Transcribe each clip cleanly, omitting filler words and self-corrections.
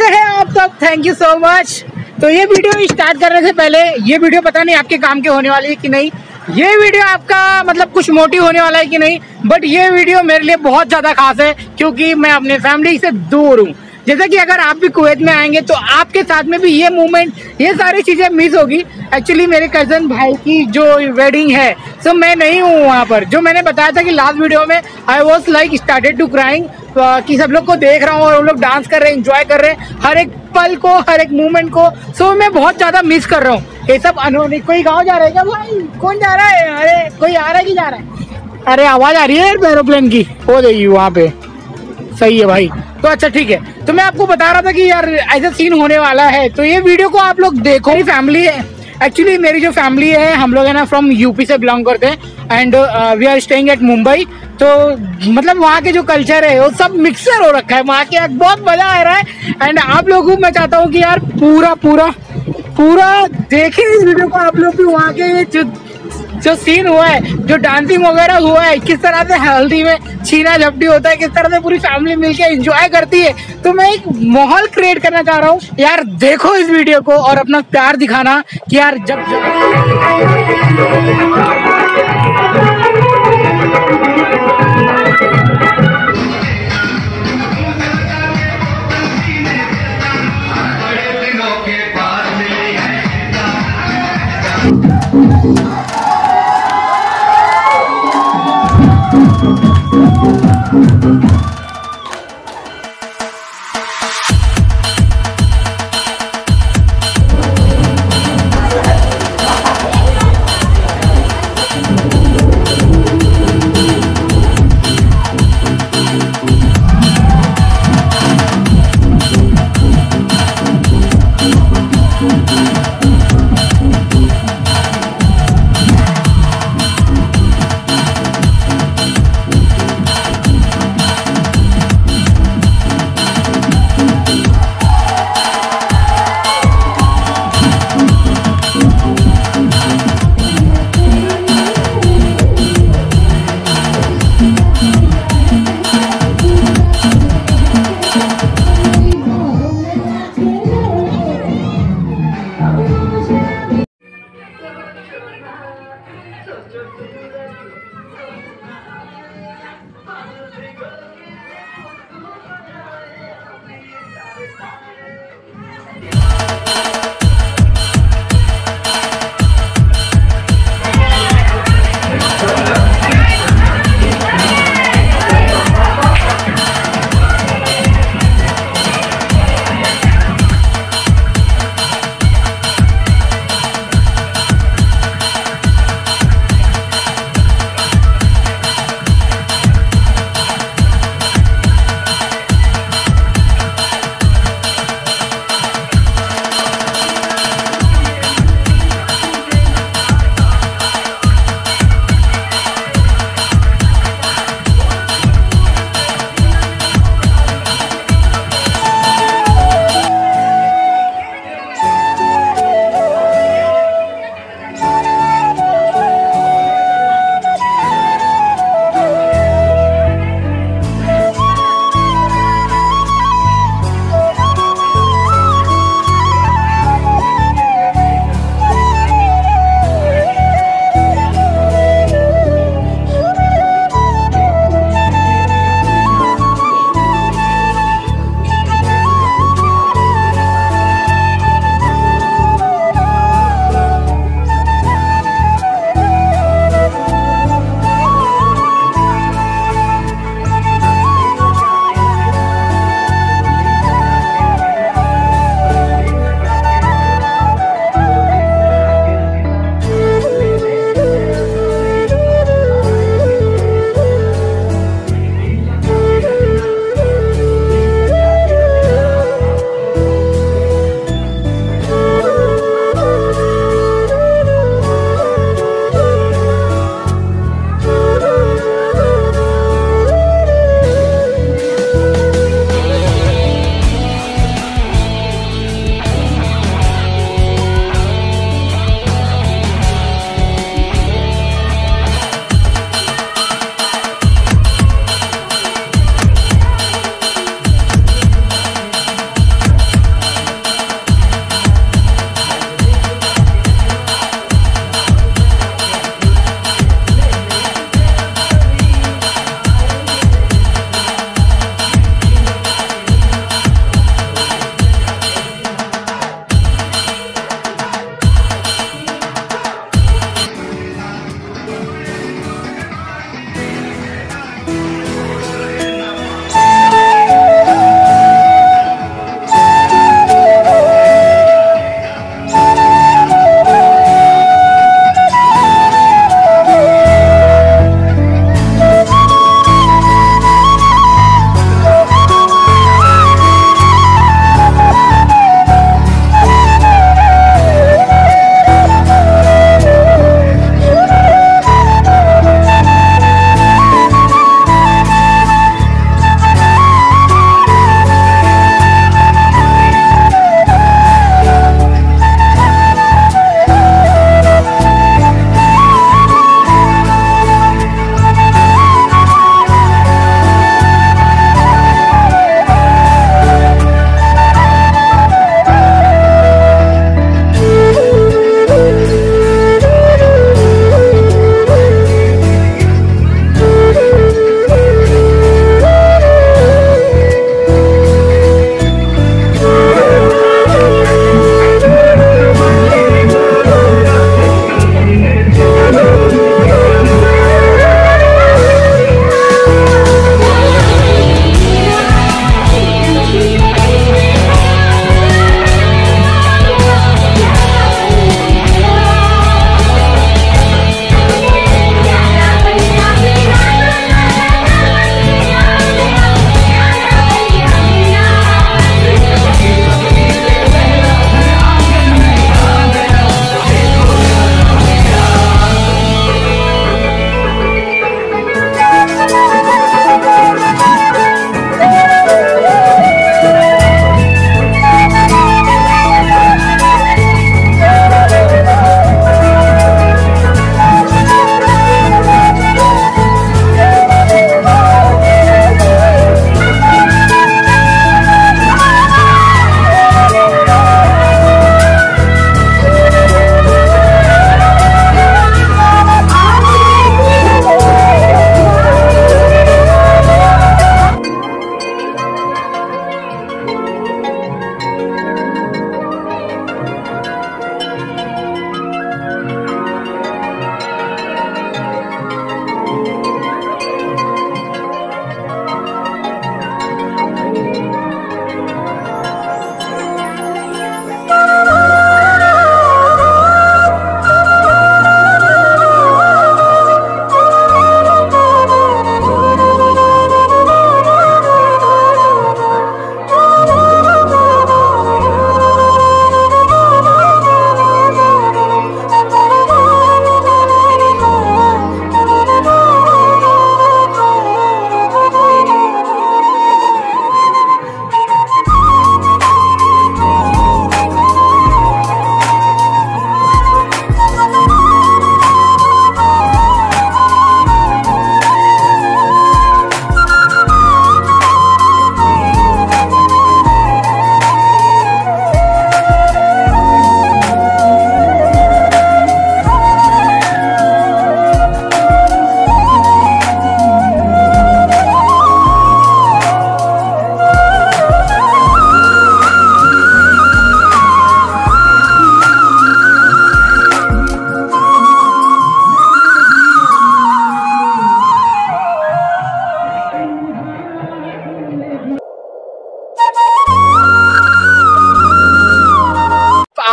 हैं आप सब, थैंक यू सो मच। तो ये वीडियो स्टार्ट करने से पहले, ये वीडियो पता नहीं आपके काम के होने वाली है कि नहीं, ये वीडियो आपका मतलब कुछ मोटिव होने वाला है कि नहीं, बट ये वीडियो मेरे लिए बहुत ज़्यादा खास है क्योंकि मैं अपने फैमिली से दूर हूँ। जैसे कि अगर आप भी कुवैत में आएंगे तो आपके साथ में भी ये मूवमेंट, ये सारी चीज़ें मिस होगी। एक्चुअली मेरे कज़न भाई की जो वेडिंग है, सो मैं नहीं हूँ वहाँ पर। जो मैंने बताया था कि लास्ट वीडियो में I was like started to crying, कि सब लोग को देख रहा हूँ और वो लोग डांस कर रहे हैं, एंजॉय कर रहे हैं हर एक पल को, हर एक मूवमेंट को। सो मैं बहुत ज़्यादा मिस कर रहा हूँ ये सब। अनहोनी कोई गाँव जा रहा है क्या भाई? कौन जा रहा है? अरे कोई आ रहा है कि जा रहा है? अरे आवाज़ आ रही है एरोप्लेन की, हो जाएगी वहाँ पे। सही है भाई। तो अच्छा ठीक है, तो मैं आपको बता रहा था कि यार ऐसा सीन होने वाला है, तो ये वीडियो को आप लोग देखो। मेरी फैमिली है, एक्चुअली मेरी जो फैमिली है, हम लोग है ना फ्रॉम यूपी से बिलोंग करते हैं and we are staying at Mumbai. तो मतलब वहाँ के जो कल्चर है वो सब मिक्सर हो रखा है, वहाँ के बहुत मजा आ रहा है। एंड आप लोगों को मैं चाहता हूँ कि यार पूरा पूरा पूरा देखें इस वीडियो को आप लोग भी। वहाँ के जो सीन हुआ है, जो डांसिंग वगैरह हुआ है, किस तरह से हल्दी में छीना झपटी होता है, किस तरह से पूरी फैमिली मिलके एंजॉय करती है, तो मैं एक माहौल क्रिएट करना चाह रहा हूँ। यार देखो इस वीडियो को और अपना प्यार दिखाना कि यार जब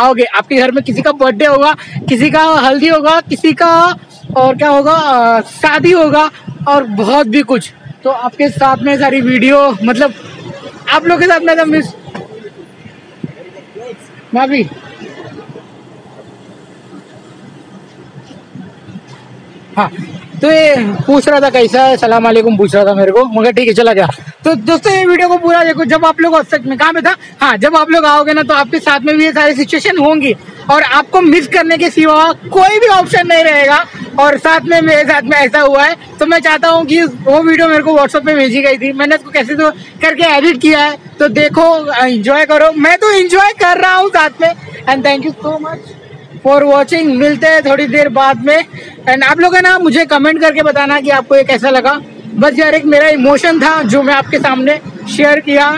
आओगे, आपके घर में किसी का बर्थडे होगा, किसी का हल्दी होगा, किसी का और क्या होगा शादी होगा और बहुत भी कुछ, तो आपके साथ में सारी वीडियो मतलब आप लोग के साथ में मिस माफी हाँ। तो ये पूछ रहा था कैसा है, सलाम वालेकुम पूछ रहा था मेरे को, मगर ठीक है चला गया। तो दोस्तों ये वीडियो को पूरा देखो, जब आप लोग सच में कहाँ पे था, हाँ जब आप लोग आओगे ना तो आपके साथ में भी ये सारी सिचुएशन होंगी और आपको मिस करने के सिवा कोई भी ऑप्शन नहीं रहेगा। और साथ में मेरे साथ में ऐसा हुआ है, तो मैं चाहता हूँ कि वो वीडियो मेरे को व्हाट्सएप पे भेजी गई थी, मैंने उसको कैसे तो करके एडिट किया है, तो देखो एंजॉय करो। मैं तो एंजॉय कर रहा हूँ साथ में। And thank you so much for watching. मिलते हैं थोड़ी देर बाद में। एंड आप लोग है ना मुझे कमेंट करके बताना कि आपको ये कैसा लगा। बस यार एक मेरा इमोशन था जो मैं आपके सामने शेयर किया,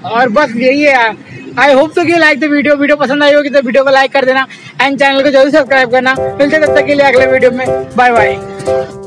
और बस यही है यार। आई होप सो कि लाइक द वीडियो पसंद आई होगी तो वीडियो को लाइक कर देना एंड चैनल को जरूर सब्सक्राइब करना। मिलते तब तक के लिए अगले वीडियो में, बाय बाय।